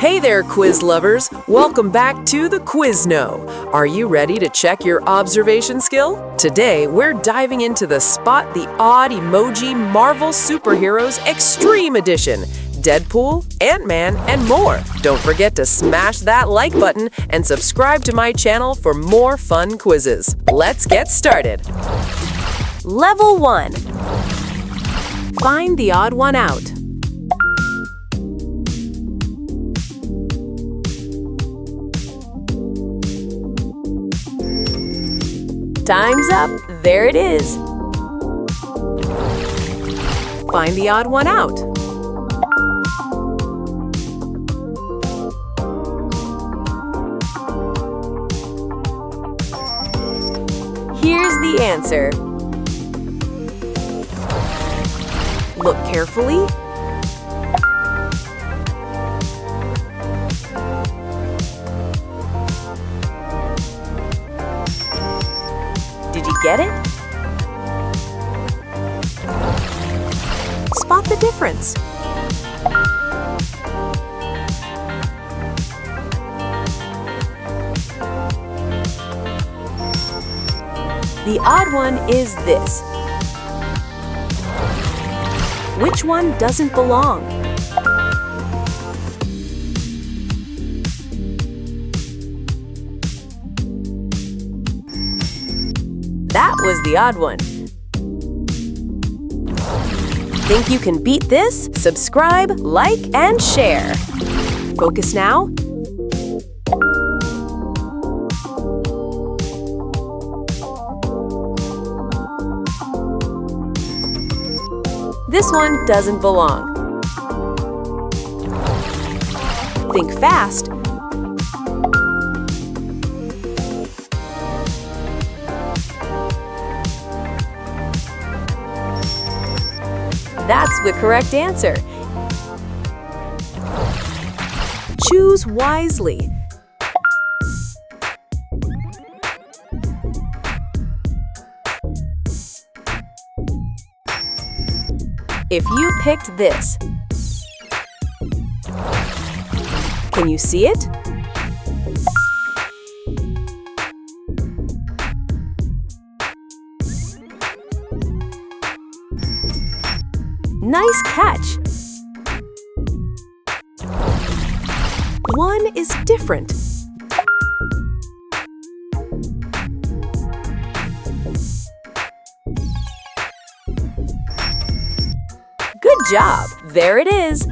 Hey there, quiz lovers! Welcome back to the Quizno. Are you ready to check your observation skill? Today, we're diving into the Spot the Odd Emoji Marvel Superheroes Extreme Edition. Deadpool, Ant-Man, and more. Don't forget to smash that like button and subscribe to my channel for more fun quizzes. Let's get started. Level 1. Find the odd one out. Time's up. There it is. Find the odd one out. Here's the answer. Look carefully. Did you get it? Spot the difference. The odd one is this. Which one doesn't belong? That was the odd one. Think you can beat this? Subscribe, like, and share. Focus now. This one doesn't belong. Think fast. That's the correct answer. Choose wisely. If you picked this, can you see it? Nice catch! One is different. Good job! There it is!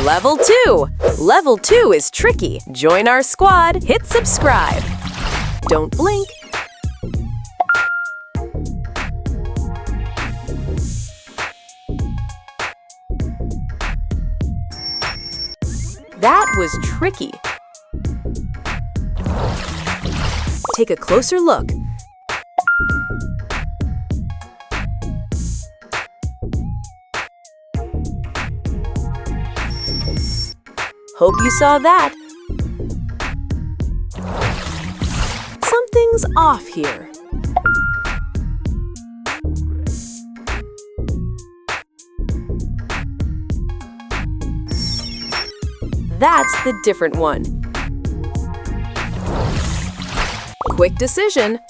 Level 2! Level 2 is tricky. Join our squad, hit subscribe. Don't blink. That was tricky. Take a closer look. Hope you saw that. Something's off here. That's the different one. Quick decision.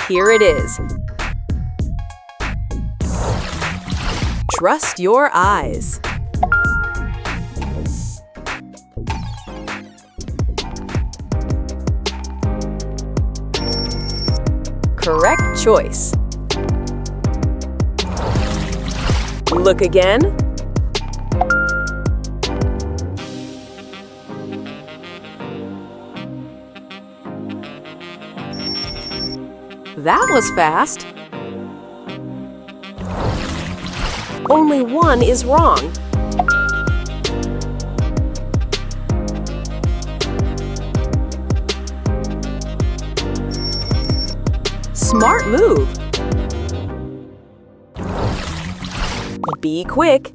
Here it is. Trust your eyes. Correct choice. Look again. That was fast. Only one is wrong. Smart move. Be quick.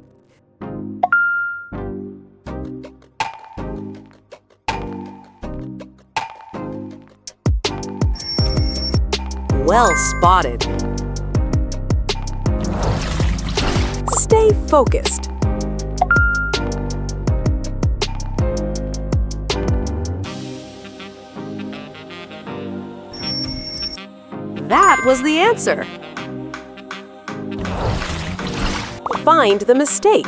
Well spotted. Stay focused. That was the answer. Find the mistake.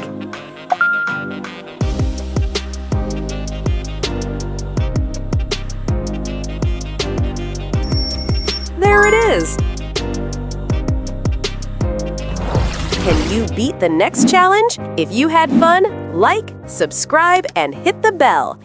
There it is. Can you beat the next challenge? If you had fun, like, subscribe, and hit the bell.